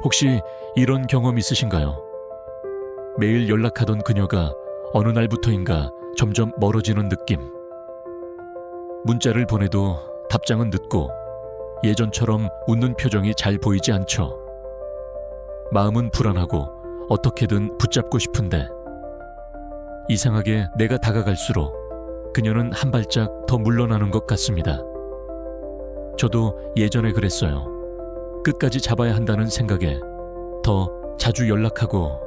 혹시 이런 경험 있으신가요? 매일 연락하던 그녀가 어느 날부터인가 점점 멀어지는 느낌. 문자를 보내도 답장은 늦고 예전처럼 웃는 표정이 잘 보이지 않죠. 마음은 불안하고 어떻게든 붙잡고 싶은데 이상하게 내가 다가갈수록 그녀는 한 발짝 더 물러나는 것 같습니다. 저도 예전에 그랬어요. 끝까지 잡아야 한다는 생각에 더 자주 연락하고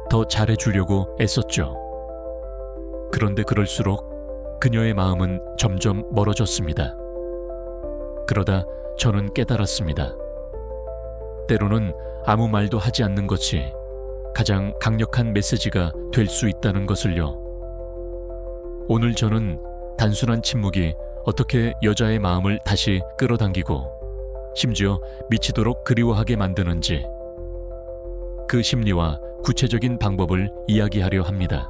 더 잘해주려고 애썼죠. 그런데 그럴수록 그녀의 마음은 점점 멀어졌습니다. 그러다 저는 깨달았습니다. 때로는 아무 말도 하지 않는 것이 가장 강력한 메시지가 될 수 있다는 것을요. 오늘 저는 단순한 침묵이 어떻게 여자의 마음을 다시 끌어당기고 심지어 미치도록 그리워하게 만드는지 그 심리와 구체적인 방법을 이야기하려 합니다.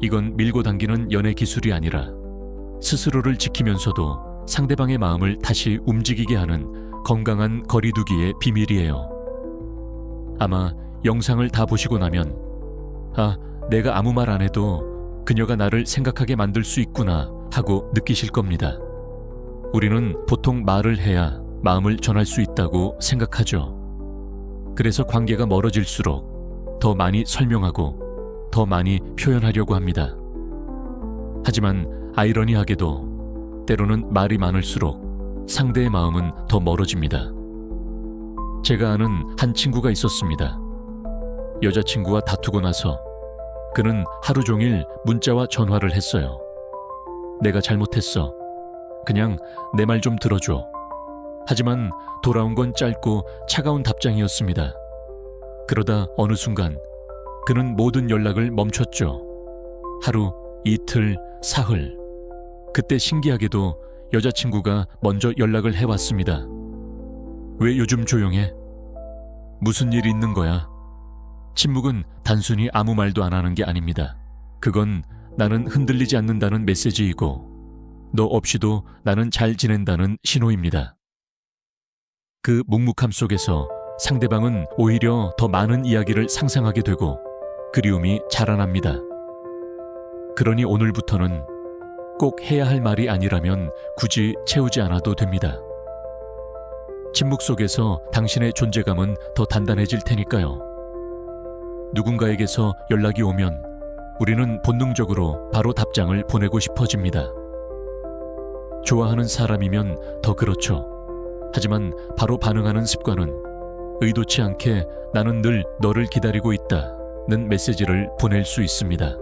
이건 밀고 당기는 연애 기술이 아니라 스스로를 지키면서도 상대방의 마음을 다시 움직이게 하는 건강한 거리두기의 비밀이에요. 아마 영상을 다 보시고 나면 내가 아무 말 안 해도 그녀가 나를 생각하게 만들 수 있구나 하고 느끼실 겁니다. 우리는 보통 말을 해야 마음을 전할 수 있다고 생각하죠. 그래서 관계가 멀어질수록 더 많이 설명하고 더 많이 표현하려고 합니다. 하지만 아이러니하게도 때로는 말이 많을수록 상대의 마음은 더 멀어집니다. 제가 아는 한 친구가 있었습니다. 여자친구와 다투고 나서 그는 하루 종일 문자와 전화를 했어요. 내가 잘못했어. 그냥 내 말 좀 들어줘. 하지만 돌아온 건 짧고 차가운 답장이었습니다. 그러다 어느 순간 그는 모든 연락을 멈췄죠. 하루, 이틀, 사흘. 그때 신기하게도 여자친구가 먼저 연락을 해왔습니다. 왜 요즘 조용해? 무슨 일 있는 거야? 침묵은 단순히 아무 말도 안 하는 게 아닙니다. 그건 나는 흔들리지 않는다는 메시지이고 너 없이도 나는 잘 지낸다는 신호입니다. 그 묵묵함 속에서 상대방은 오히려 더 많은 이야기를 상상하게 되고 그리움이 자라납니다. 그러니 오늘부터는 꼭 해야 할 말이 아니라면 굳이 채우지 않아도 됩니다. 침묵 속에서 당신의 존재감은 더 단단해질 테니까요. 누군가에게서 연락이 오면 우리는 본능적으로 바로 답장을 보내고 싶어집니다. 좋아하는 사람이면 더 그렇죠. 하지만 바로 반응하는 습관은 의도치 않게 나는 늘 너를 기다리고 있다는 메시지를 보낼 수 있습니다.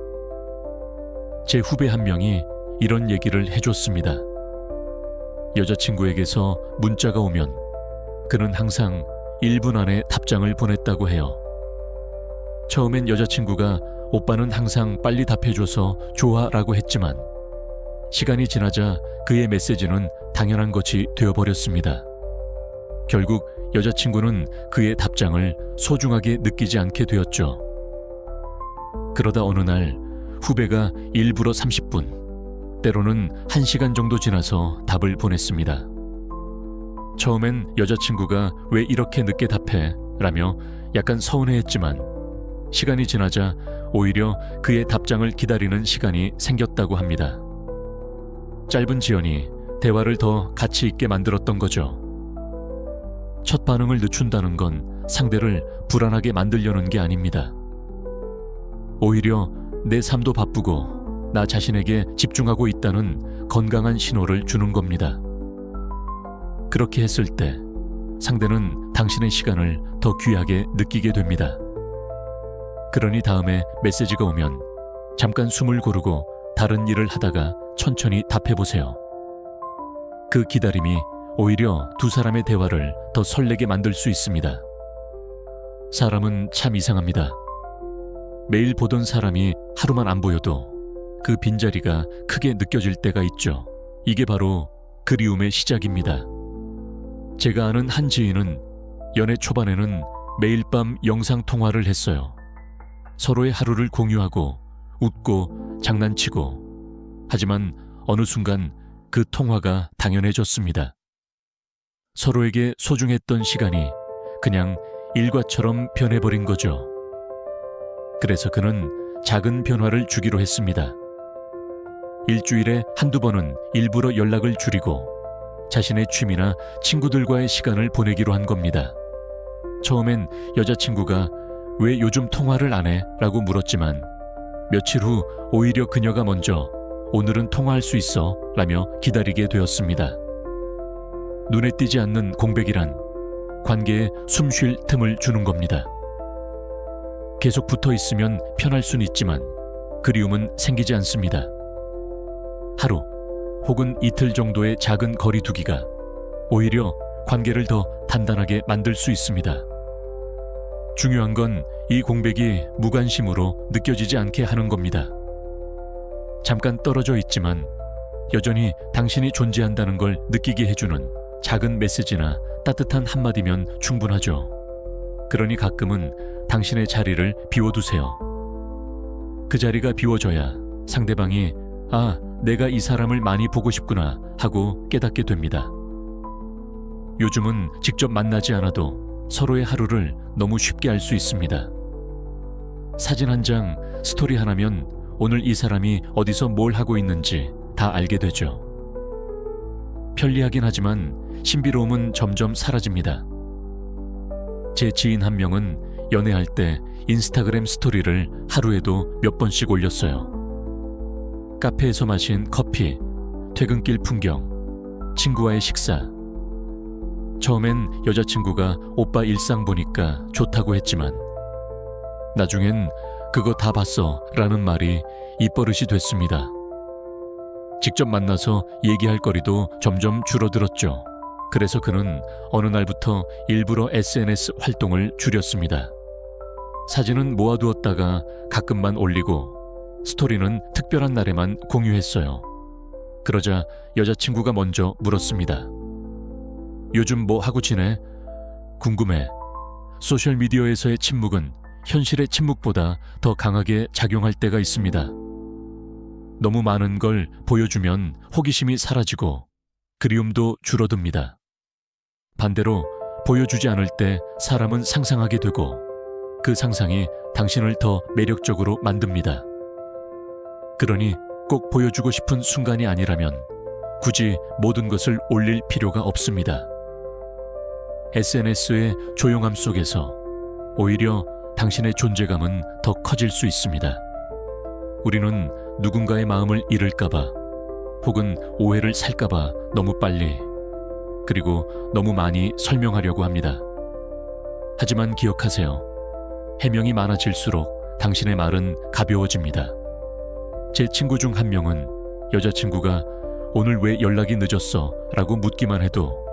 제 후배 한 명이 이런 얘기를 해줬습니다. 여자친구에게서 문자가 오면 그는 항상 1분 안에 답장을 보냈다고 해요. 처음엔 여자친구가 오빠는 항상 빨리 답해줘서 좋아라고 했지만 시간이 지나자 그의 메시지는 당연한 것이 되어버렸습니다. 결국 여자친구는 그의 답장을 소중하게 느끼지 않게 되었죠. 그러다 어느 날 후배가 일부러 30분, 때로는 1시간 정도 지나서 답을 보냈습니다. 처음엔 여자친구가 왜 이렇게 늦게 답해? 라며 약간 서운해했지만 시간이 지나자 오히려 그의 답장을 기다리는 시간이 생겼다고 합니다. 짧은 지연이 대화를 더 가치 있게 만들었던 거죠. 첫 반응을 늦춘다는 건 상대를 불안하게 만들려는 게 아닙니다. 오히려 내 삶도 바쁘고 나 자신에게 집중하고 있다는 건강한 신호를 주는 겁니다. 그렇게 했을 때 상대는 당신의 시간을 더 귀하게 느끼게 됩니다. 그러니 다음에 메시지가 오면 잠깐 숨을 고르고 다른 일을 하다가 천천히 답해보세요. 그 기다림이 오히려 두 사람의 대화를 더 설레게 만들 수 있습니다. 사람은 참 이상합니다. 매일 보던 사람이 하루만 안 보여도 그 빈자리가 크게 느껴질 때가 있죠. 이게 바로 그리움의 시작입니다. 제가 아는 한 지인은 연애 초반에는 매일 밤 영상통화를 했어요. 서로의 하루를 공유하고 웃고 장난치고, 하지만 어느 순간 그 통화가 당연해졌습니다. 서로에게 소중했던 시간이 그냥 일과처럼 변해버린 거죠. 그래서 그는 작은 변화를 주기로 했습니다. 일주일에 한두 번은 일부러 연락을 줄이고 자신의 취미나 친구들과의 시간을 보내기로 한 겁니다. 처음엔 여자친구가 왜 요즘 통화를 안 해? 라고 물었지만 며칠 후 오히려 그녀가 먼저 오늘은 통화할 수 있어? 라며 기다리게 되었습니다. 눈에 띄지 않는 공백이란 관계에 숨 쉴 틈을 주는 겁니다. 계속 붙어 있으면 편할 순 있지만 그리움은 생기지 않습니다. 하루 혹은 이틀 정도의 작은 거리두기가 오히려 관계를 더 단단하게 만들 수 있습니다. 중요한 건 이 공백이 무관심으로 느껴지지 않게 하는 겁니다. 잠깐 떨어져 있지만 여전히 당신이 존재한다는 걸 느끼게 해주는 작은 메시지나 따뜻한 한마디면 충분하죠. 그러니 가끔은 당신의 자리를 비워두세요. 그 자리가 비워져야 상대방이 아, 내가 이 사람을 많이 보고 싶구나 하고 깨닫게 됩니다. 요즘은 직접 만나지 않아도 서로의 하루를 너무 쉽게 알 수 있습니다. 사진 한 장, 스토리 하나면 오늘 이 사람이 어디서 뭘 하고 있는지 다 알게 되죠. 편리하긴 하지만 신비로움은 점점 사라집니다. 제 지인 한 명은 연애할 때 인스타그램 스토리를 하루에도 몇 번씩 올렸어요. 카페에서 마신 커피, 퇴근길 풍경, 친구와의 식사. 처음엔 여자친구가 오빠 일상 보니까 좋다고 했지만 나중엔 그거 다 봤어 라는 말이 입버릇이 됐습니다. 직접 만나서 얘기할 거리도 점점 줄어들었죠. 그래서 그는 어느 날부터 일부러 SNS 활동을 줄였습니다. 사진은 모아두었다가 가끔만 올리고 스토리는 특별한 날에만 공유했어요. 그러자 여자친구가 먼저 물었습니다. 요즘 뭐 하고 지내? 궁금해. 소셜미디어에서의 침묵은 현실의 침묵보다 더 강하게 작용할 때가 있습니다. 너무 많은 걸 보여주면 호기심이 사라지고 그리움도 줄어듭니다. 반대로 보여주지 않을 때 사람은 상상하게 되고 그 상상이 당신을 더 매력적으로 만듭니다. 그러니 꼭 보여주고 싶은 순간이 아니라면 굳이 모든 것을 올릴 필요가 없습니다. SNS의 조용함 속에서 오히려 당신의 존재감은 더 커질 수 있습니다. 우리는 누군가의 마음을 잃을까봐 혹은 오해를 살까봐 너무 빨리 그리고 너무 많이 설명하려고 합니다. 하지만 기억하세요. 해명이 많아질수록 당신의 말은 가벼워집니다. 제 친구 중 한 명은 여자친구가 오늘 왜 연락이 늦었어? 라고 묻기만 해도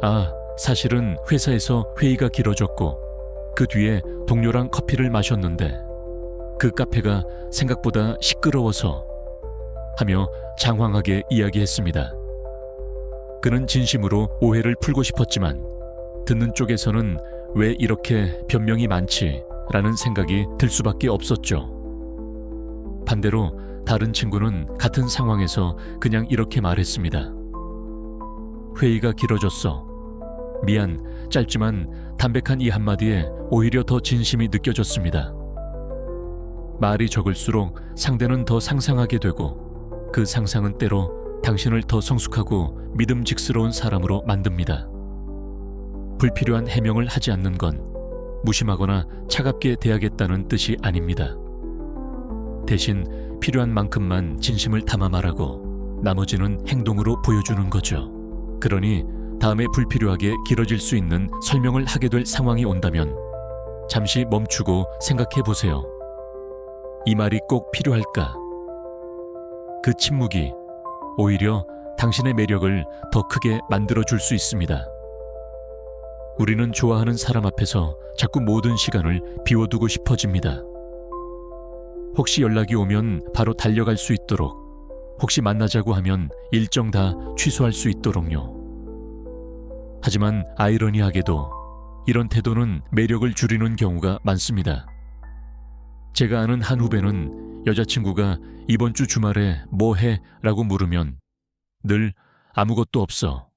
아, 사실은 회사에서 회의가 길어졌고 그 뒤에 동료랑 커피를 마셨는데 그 카페가 생각보다 시끄러워서 하며 장황하게 이야기했습니다. 그는 진심으로 오해를 풀고 싶었지만 듣는 쪽에서는 왜 이렇게 변명이 많지? 라는 생각이 들 수밖에 없었죠. 반대로 다른 친구는 같은 상황에서 그냥 이렇게 말했습니다. 회의가 길어졌어. 미안, 짧지만 담백한 이 한마디에 오히려 더 진심이 느껴졌습니다. 말이 적을수록 상대는 더 상상하게 되고 그 상상은 때로 당신을 더 성숙하고 믿음직스러운 사람으로 만듭니다. 불필요한 해명을 하지 않는 건 무심하거나 차갑게 대하겠다는 뜻이 아닙니다. 대신 필요한 만큼만 진심을 담아 말하고 나머지는 행동으로 보여주는 거죠. 그러니 다음에 불필요하게 길어질 수 있는 설명을 하게 될 상황이 온다면 잠시 멈추고 생각해 보세요. 이 말이 꼭 필요할까? 그 침묵이 오히려 당신의 매력을 더 크게 만들어줄 수 있습니다. 우리는 좋아하는 사람 앞에서 자꾸 모든 시간을 비워두고 싶어집니다. 혹시 연락이 오면 바로 달려갈 수 있도록, 혹시 만나자고 하면 일정 다 취소할 수 있도록요. 하지만 아이러니하게도 이런 태도는 매력을 줄이는 경우가 많습니다. 제가 아는 한 후배는 여자친구가 이번 주 주말에 뭐 해? 라고 물으면 늘 아무것도 없어.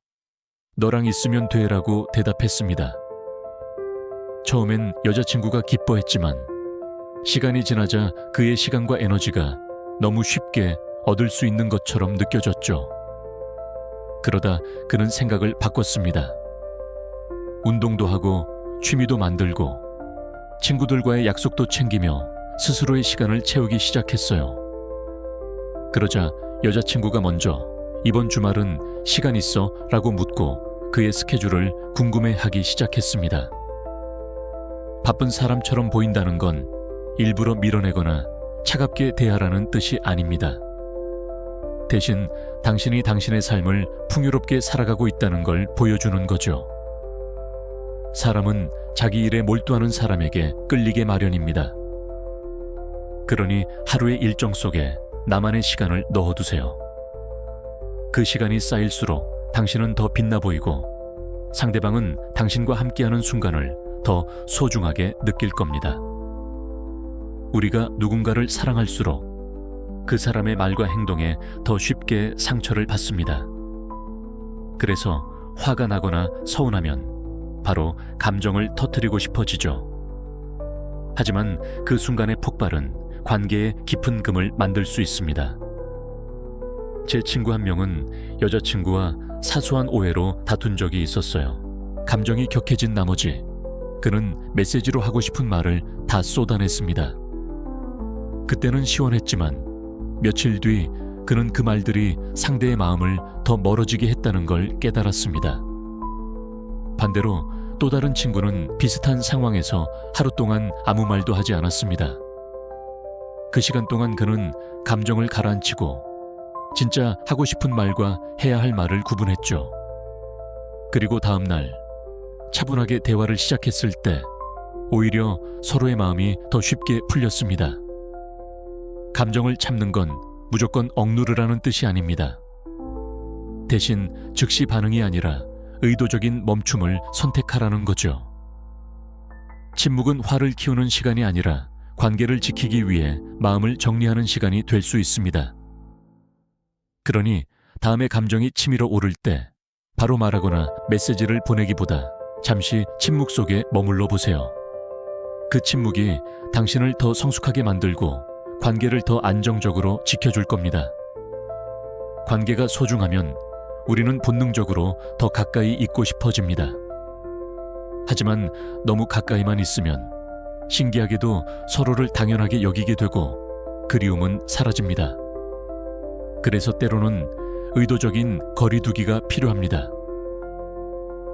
너랑 있으면 돼 라고 대답했습니다. 처음엔 여자친구가 기뻐했지만 시간이 지나자 그의 시간과 에너지가 너무 쉽게 얻을 수 있는 것처럼 느껴졌죠. 그러다 그는 생각을 바꿨습니다. 운동도 하고 취미도 만들고 친구들과의 약속도 챙기며 스스로의 시간을 채우기 시작했어요. 그러자 여자친구가 먼저 이번 주말은 시간 있어? 라고 묻고 그의 스케줄을 궁금해하기 시작했습니다. 바쁜 사람처럼 보인다는 건 일부러 밀어내거나 차갑게 대하라는 뜻이 아닙니다. 대신 당신이 당신의 삶을 풍요롭게 살아가고 있다는 걸 보여주는 거죠. 사람은 자기 일에 몰두하는 사람에게 끌리게 마련입니다. 그러니 하루의 일정 속에 나만의 시간을 넣어두세요. 그 시간이 쌓일수록 당신은 더 빛나 보이고 상대방은 당신과 함께하는 순간을 더 소중하게 느낄 겁니다. 우리가 누군가를 사랑할수록 그 사람의 말과 행동에 더 쉽게 상처를 받습니다. 그래서 화가 나거나 서운하면 바로 감정을 터뜨리고 싶어지죠. 하지만 그 순간의 폭발은 관계에 깊은 금을 만들 수 있습니다. 제 친구 한 명은 여자친구와 사소한 오해로 다툰 적이 있었어요. 감정이 격해진 나머지 그는 메시지로 하고 싶은 말을 다 쏟아냈습니다. 그때는 시원했지만 며칠 뒤 그는 그 말들이 상대의 마음을 더 멀어지게 했다는 걸 깨달았습니다. 반대로 또 다른 친구는 비슷한 상황에서 하루 동안 아무 말도 하지 않았습니다. 그 시간 동안 그는 감정을 가라앉히고 진짜 하고 싶은 말과 해야 할 말을 구분했죠. 그리고 다음 날 차분하게 대화를 시작했을 때 오히려 서로의 마음이 더 쉽게 풀렸습니다. 감정을 참는 건 무조건 억누르라는 뜻이 아닙니다. 대신 즉시 반응이 아니라 의도적인 멈춤을 선택하라는 거죠. 침묵은 화를 키우는 시간이 아니라 관계를 지키기 위해 마음을 정리하는 시간이 될 수 있습니다. 그러니 다음에 감정이 치밀어 오를 때 바로 말하거나 메시지를 보내기보다 잠시 침묵 속에 머물러 보세요. 그 침묵이 당신을 더 성숙하게 만들고 관계를 더 안정적으로 지켜줄 겁니다. 관계가 소중하면 우리는 본능적으로 더 가까이 있고 싶어집니다. 하지만 너무 가까이만 있으면 신기하게도 서로를 당연하게 여기게 되고 그리움은 사라집니다. 그래서 때로는 의도적인 거리두기가 필요합니다.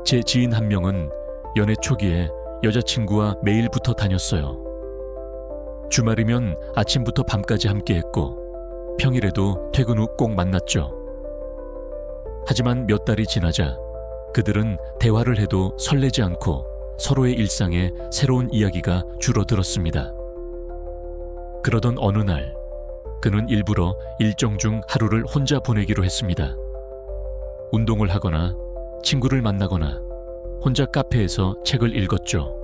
제 지인 한 명은 연애 초기에 여자친구와 매일 붙어 다녔어요. 주말이면 아침부터 밤까지 함께했고 평일에도 퇴근 후 꼭 만났죠. 하지만 몇 달이 지나자 그들은 대화를 해도 설레지 않고 서로의 일상에 새로운 이야기가 줄어들었습니다. 그러던 어느 날 그는 일부러 일정 중 하루를 혼자 보내기로 했습니다. 운동을 하거나 친구를 만나거나 혼자 카페에서 책을 읽었죠.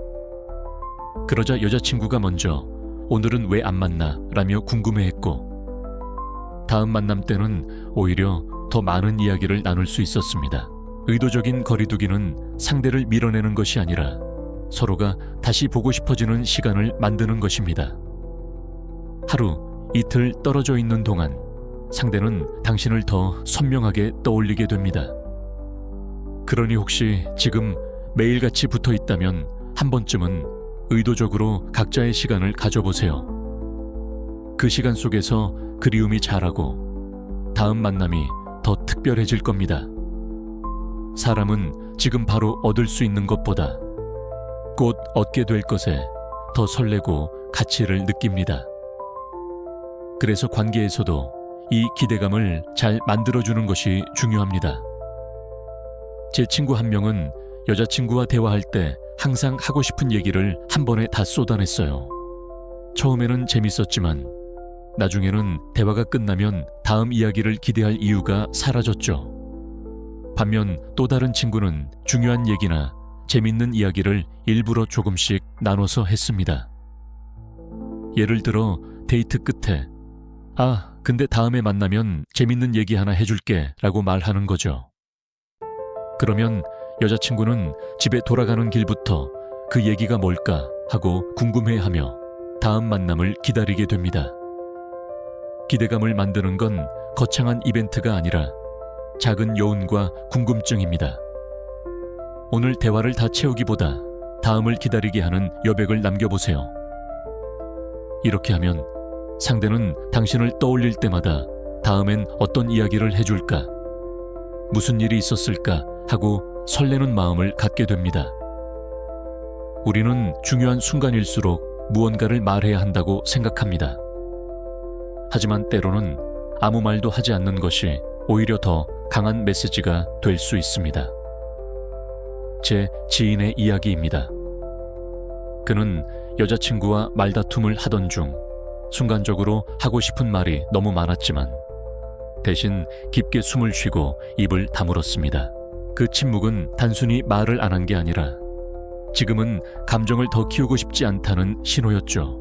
그러자 여자친구가 먼저 오늘은 왜 안 만나? 라며 궁금해했고 다음 만남 때는 오히려 더 많은 이야기를 나눌 수 있었습니다. 의도적인 거리두기는 상대를 밀어내는 것이 아니라 서로가 다시 보고 싶어지는 시간을 만드는 것입니다. 하루, 이틀 떨어져 있는 동안 상대는 당신을 더 선명하게 떠올리게 됩니다. 그러니 혹시 지금 매일같이 붙어 있다면 한 번쯤은 의도적으로 각자의 시간을 가져보세요. 그 시간 속에서 그리움이 자라고 다음 만남이 더 특별해질 겁니다. 사람은 지금 바로 얻을 수 있는 것보다 곧 얻게 될 것에 더 설레고 가치를 느낍니다. 그래서 관계에서도 이 기대감을 잘 만들어주는 것이 중요합니다. 제 친구 한 명은 여자친구와 대화할 때 항상 하고 싶은 얘기를 한 번에 다 쏟아냈어요. 처음에는 재밌었지만 나중에는 대화가 끝나면 다음 이야기를 기대할 이유가 사라졌죠. 반면 또 다른 친구는 중요한 얘기나 재밌는 이야기를 일부러 조금씩 나눠서 했습니다. 예를 들어 데이트 끝에 근데 다음에 만나면 재밌는 얘기 하나 해줄게 라고 말하는 거죠. 그러면 여자친구는 집에 돌아가는 길부터 그 얘기가 뭘까 하고 궁금해하며 다음 만남을 기다리게 됩니다. 기대감을 만드는 건 거창한 이벤트가 아니라 작은 여운과 궁금증입니다. 오늘 대화를 다 채우기보다 다음을 기다리게 하는 여백을 남겨보세요. 이렇게 하면 상대는 당신을 떠올릴 때마다 다음엔 어떤 이야기를 해줄까, 무슨 일이 있었을까 하고 설레는 마음을 갖게 됩니다. 우리는 중요한 순간일수록 무언가를 말해야 한다고 생각합니다. 하지만 때로는 아무 말도 하지 않는 것이 오히려 더 강한 메시지가 될 수 있습니다. 제 지인의 이야기입니다. 그는 여자친구와 말다툼을 하던 중 순간적으로 하고 싶은 말이 너무 많았지만 대신 깊게 숨을 쉬고 입을 다물었습니다. 그 침묵은 단순히 말을 안 한 게 아니라 지금은 감정을 더 키우고 싶지 않다는 신호였죠.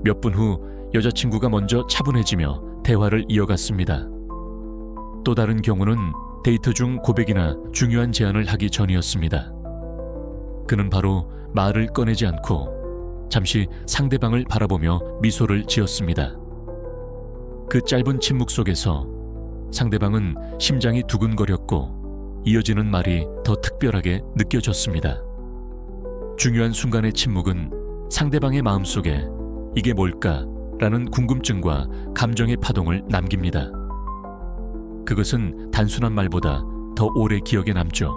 몇 분 후 여자친구가 먼저 차분해지며 대화를 이어갔습니다. 또 다른 경우는 데이트 중 고백이나 중요한 제안을 하기 전이었습니다. 그는 바로 말을 꺼내지 않고 잠시 상대방을 바라보며 미소를 지었습니다. 그 짧은 침묵 속에서 상대방은 심장이 두근거렸고 이어지는 말이 더 특별하게 느껴졌습니다. 중요한 순간의 침묵은 상대방의 마음속에 이게 뭘까? 라는 궁금증과 감정의 파동을 남깁니다. 그것은 단순한 말보다 더 오래 기억에 남죠.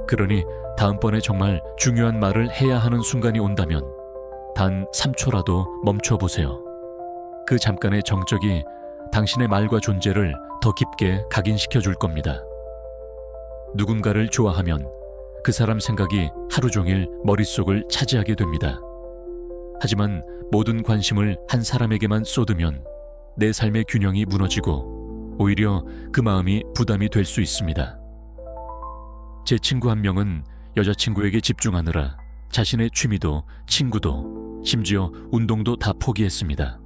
그러니 다음번에 정말 중요한 말을 해야 하는 순간이 온다면 단 3초라도 멈춰보세요. 그 잠깐의 정적이 당신의 말과 존재를 더 깊게 각인시켜 줄 겁니다. 누군가를 좋아하면 그 사람 생각이 하루 종일 머릿속을 차지하게 됩니다. 하지만 모든 관심을 한 사람에게만 쏟으면 내 삶의 균형이 무너지고 오히려 그 마음이 부담이 될 수 있습니다. 제 친구 한 명은 여자친구에게 집중하느라 자신의 취미도 친구도 심지어 운동도 다 포기했습니다.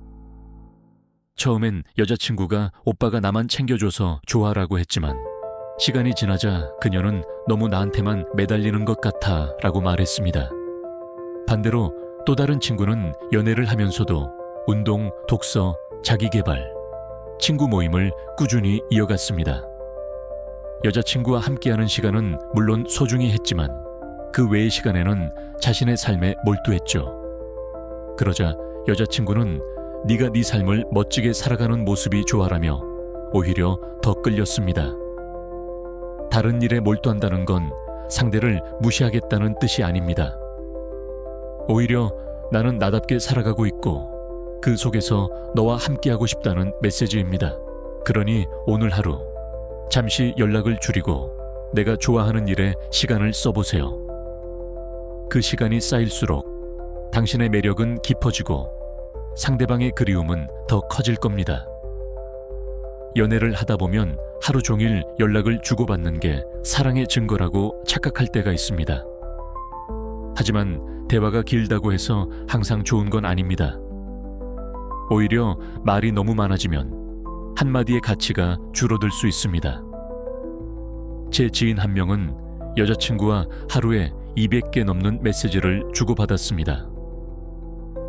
처음엔 여자친구가 오빠가 나만 챙겨줘서 좋아라고 했지만 시간이 지나자 그녀는 너무 나한테만 매달리는 것 같아 라고 말했습니다. 반대로 또 다른 친구는 연애를 하면서도 운동, 독서, 자기개발, 친구 모임을 꾸준히 이어갔습니다. 여자친구와 함께하는 시간은 물론 소중히 했지만 그 외의 시간에는 자신의 삶에 몰두했죠. 그러자 여자친구는 네가 네 삶을 멋지게 살아가는 모습이 좋아라며 오히려 더 끌렸습니다. 다른 일에 몰두한다는 건 상대를 무시하겠다는 뜻이 아닙니다. 오히려 나는 나답게 살아가고 있고 그 속에서 너와 함께하고 싶다는 메시지입니다. 그러니 오늘 하루 잠시 연락을 줄이고 내가 좋아하는 일에 시간을 써보세요. 그 시간이 쌓일수록 당신의 매력은 깊어지고 상대방의 그리움은 더 커질 겁니다. 연애를 하다 보면 하루 종일 연락을 주고받는 게 사랑의 증거라고 착각할 때가 있습니다. 하지만 대화가 길다고 해서 항상 좋은 건 아닙니다. 오히려 말이 너무 많아지면 한마디의 가치가 줄어들 수 있습니다. 제 지인 한 명은 여자친구와 하루에 200개 넘는 메시지를 주고받았습니다.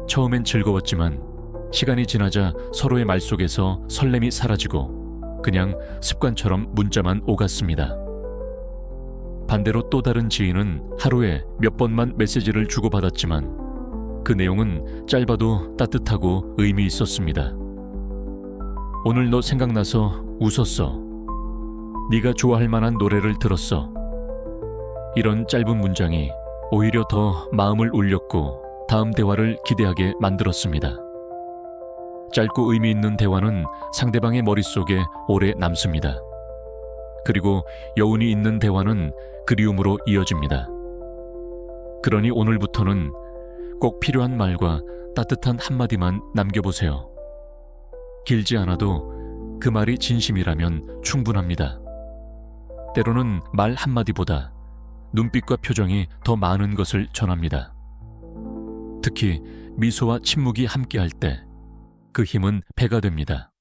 처음엔 즐거웠지만 시간이 지나자 서로의 말 속에서 설렘이 사라지고 그냥 습관처럼 문자만 오갔습니다. 반대로 또 다른 지인은 하루에 몇 번만 메시지를 주고받았지만 그 내용은 짧아도 따뜻하고 의미 있었습니다. 오늘 너 생각나서 웃었어. 네가 좋아할 만한 노래를 들었어. 이런 짧은 문장이 오히려 더 마음을 울렸고 다음 대화를 기대하게 만들었습니다. 짧고 의미 있는 대화는 상대방의 머릿속에 오래 남습니다. 그리고 여운이 있는 대화는 그리움으로 이어집니다. 그러니 오늘부터는 꼭 필요한 말과 따뜻한 한마디만 남겨보세요. 길지 않아도 그 말이 진심이라면 충분합니다. 때로는 말 한마디보다 눈빛과 표정이 더 많은 것을 전합니다. 특히 미소와 침묵이 함께할 때 그 힘은 배가 됩니다.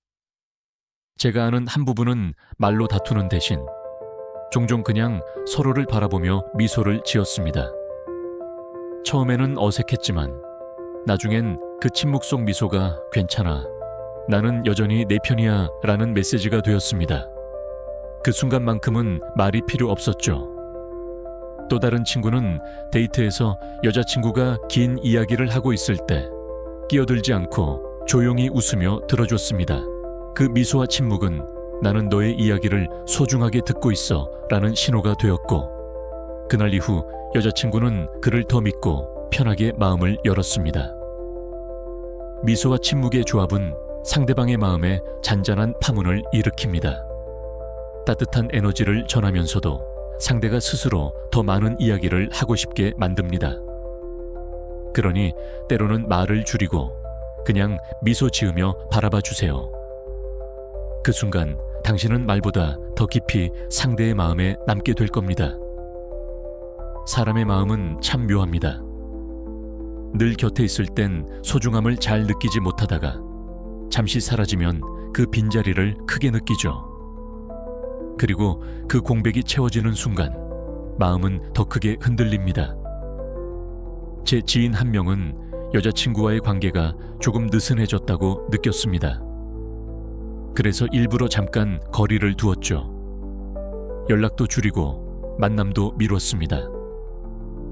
제가 아는 한 부부는 말로 다투는 대신 종종 그냥 서로를 바라보며 미소를 지었습니다. 처음에는 어색했지만 나중엔 그 침묵 속 미소가 괜찮아. 나는 여전히 내 편이야 라는 메시지가 되었습니다. 그 순간만큼은 말이 필요 없었죠. 또 다른 친구는 데이트에서 여자친구가 긴 이야기를 하고 있을 때 끼어들지 않고 조용히 웃으며 들어줬습니다. 그 미소와 침묵은 나는 너의 이야기를 소중하게 듣고 있어 라는 신호가 되었고, 그날 이후 여자친구는 그를 더 믿고 편하게 마음을 열었습니다. 미소와 침묵의 조합은 상대방의 마음에 잔잔한 파문을 일으킵니다. 따뜻한 에너지를 전하면서도 상대가 스스로 더 많은 이야기를 하고 싶게 만듭니다. 그러니 때로는 말을 줄이고 그냥 미소 지으며 바라봐 주세요. 그 순간 당신은 말보다 더 깊이 상대의 마음에 남게 될 겁니다. 사람의 마음은 참 묘합니다. 늘 곁에 있을 땐 소중함을 잘 느끼지 못하다가 잠시 사라지면 그 빈자리를 크게 느끼죠. 그리고 그 공백이 채워지는 순간 마음은 더 크게 흔들립니다. 제 지인 한 명은 여자친구와의 관계가 조금 느슨해졌다고 느꼈습니다. 그래서 일부러 잠깐 거리를 두었죠. 연락도 줄이고 만남도 미뤘습니다.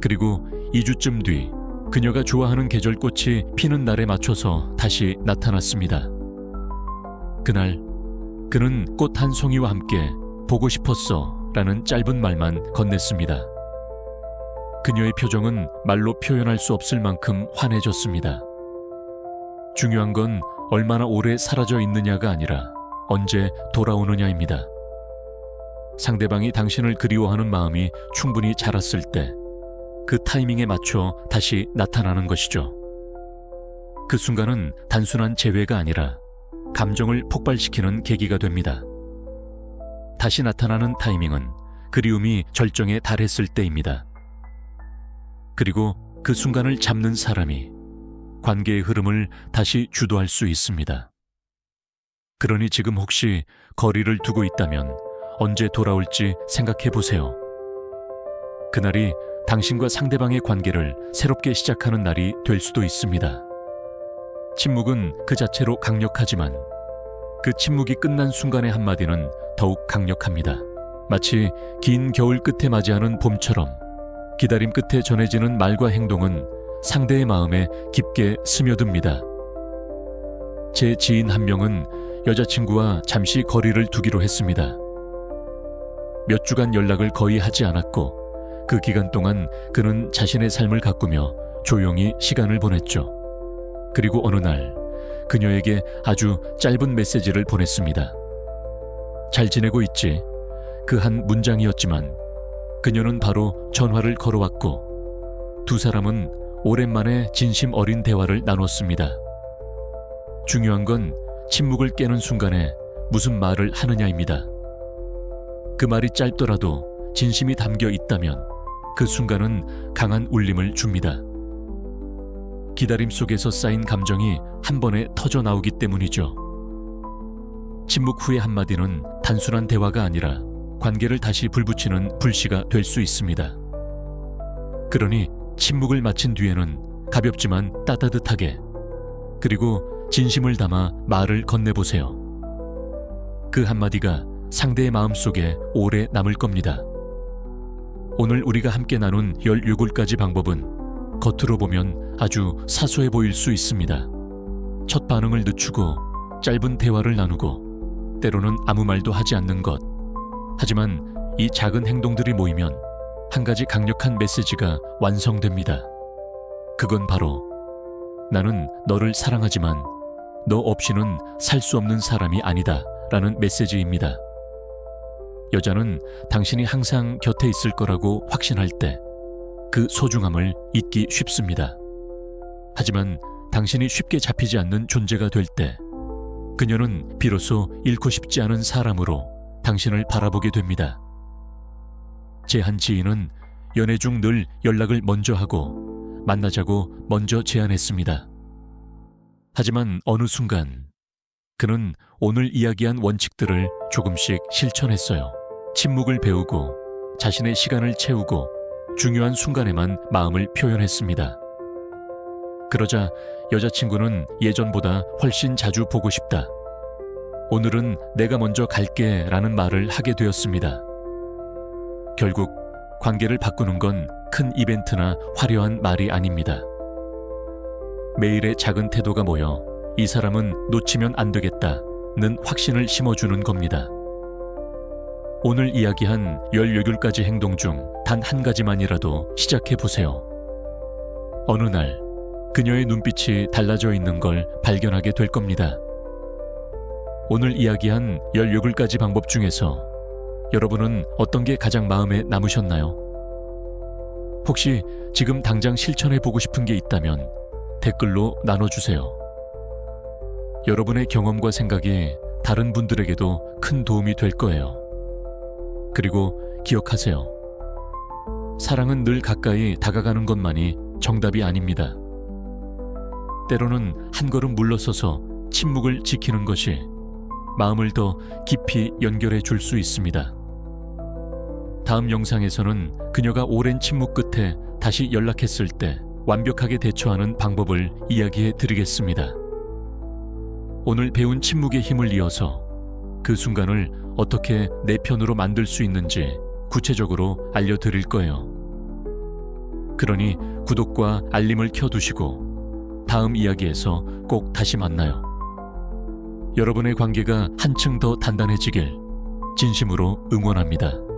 그리고 2주쯤 뒤 그녀가 좋아하는 계절꽃이 피는 날에 맞춰서 다시 나타났습니다. 그날 그는 꽃 한 송이와 함께 보고 싶었어 라는 짧은 말만 건넸습니다. 그녀의 표정은 말로 표현할 수 없을 만큼 환해졌습니다. 중요한 건 얼마나 오래 사라져 있느냐가 아니라 언제 돌아오느냐입니다. 상대방이 당신을 그리워하는 마음이 충분히 자랐을 때 그 타이밍에 맞춰 다시 나타나는 것이죠. 그 순간은 단순한 재회가 아니라 감정을 폭발시키는 계기가 됩니다. 다시 나타나는 타이밍은 그리움이 절정에 달했을 때입니다. 그리고 그 순간을 잡는 사람이 관계의 흐름을 다시 주도할 수 있습니다. 그러니 지금 혹시 거리를 두고 있다면 언제 돌아올지 생각해 보세요. 그날이 당신과 상대방의 관계를 새롭게 시작하는 날이 될 수도 있습니다. 침묵은 그 자체로 강력하지만 그 침묵이 끝난 순간의 한마디는 더욱 강력합니다. 마치 긴 겨울 끝에 맞이하는 봄처럼 기다림 끝에 전해지는 말과 행동은 상대의 마음에 깊게 스며듭니다. 제 지인 한 명은 여자친구와 잠시 거리를 두기로 했습니다. 몇 주간 연락을 거의 하지 않았고 그 기간 동안 그는 자신의 삶을 가꾸며 조용히 시간을 보냈죠. 그리고 어느 날 그녀에게 아주 짧은 메시지를 보냈습니다. 잘 지내고 있지? 그 한 문장이었지만 그녀는 바로 전화를 걸어왔고 두 사람은 오랜만에 진심 어린 대화를 나눴습니다. 중요한 건 침묵을 깨는 순간에 무슨 말을 하느냐입니다. 그 말이 짧더라도 진심이 담겨 있다면 그 순간은 강한 울림을 줍니다. 기다림 속에서 쌓인 감정이 한 번에 터져 나오기 때문이죠. 침묵 후의 한마디는 단순한 대화가 아니라 관계를 다시 불붙이는 불씨가 될 수 있습니다. 그러니 침묵을 마친 뒤에는 가볍지만 따뜻하게, 그리고 진심을 담아 말을 건네보세요. 그 한마디가 상대의 마음속에 오래 남을 겁니다. 오늘 우리가 함께 나눈 17가지 방법은 겉으로 보면 아주 사소해 보일 수 있습니다. 첫 반응을 늦추고 짧은 대화를 나누고 때로는 아무 말도 하지 않는 것. 하지만 이 작은 행동들이 모이면 한 가지 강력한 메시지가 완성됩니다. 그건 바로 나는 너를 사랑하지만 너 없이는 살 수 없는 사람이 아니다 라는 메시지입니다. 여자는 당신이 항상 곁에 있을 거라고 확신할 때 그 소중함을 잊기 쉽습니다. 하지만 당신이 쉽게 잡히지 않는 존재가 될 때 그녀는 비로소 잃고 싶지 않은 사람으로 당신을 바라보게 됩니다. 제 한 지인은 연애 중 늘 연락을 먼저 하고 만나자고 먼저 제안했습니다. 하지만 어느 순간 그는 오늘 이야기한 원칙들을 조금씩 실천했어요. 침묵을 배우고 자신의 시간을 채우고 중요한 순간에만 마음을 표현했습니다. 그러자 여자친구는 예전보다 훨씬 자주 보고 싶다. 오늘은 내가 먼저 갈게 라는 말을 하게 되었습니다. 결국 관계를 바꾸는 건 큰 이벤트나 화려한 말이 아닙니다. 매일의 작은 태도가 모여 이 사람은 놓치면 안 되겠다는 확신을 심어주는 겁니다. 오늘 이야기한 16가지 행동 중 단 한 가지만이라도 시작해 보세요. 어느 날 그녀의 눈빛이 달라져 있는 걸 발견하게 될 겁니다. 오늘 이야기한 16가지 방법 중에서 여러분은 어떤 게 가장 마음에 남으셨나요? 혹시 지금 당장 실천해 보고 싶은 게 있다면 댓글로 나눠주세요. 여러분의 경험과 생각이 다른 분들에게도 큰 도움이 될 거예요. 그리고 기억하세요. 사랑은 늘 가까이 다가가는 것만이 정답이 아닙니다. 때로는 한 걸음 물러서서 침묵을 지키는 것이 마음을 더 깊이 연결해 줄 수 있습니다. 다음 영상에서는 그녀가 오랜 침묵 끝에 다시 연락했을 때 완벽하게 대처하는 방법을 이야기해 드리겠습니다. 오늘 배운 침묵의 힘을 이어서 그 순간을 어떻게 내 편으로 만들 수 있는지 구체적으로 알려드릴 거예요. 그러니 구독과 알림을 켜두시고 다음 이야기에서 꼭 다시 만나요. 여러분의 관계가 한층 더 단단해지길 진심으로 응원합니다.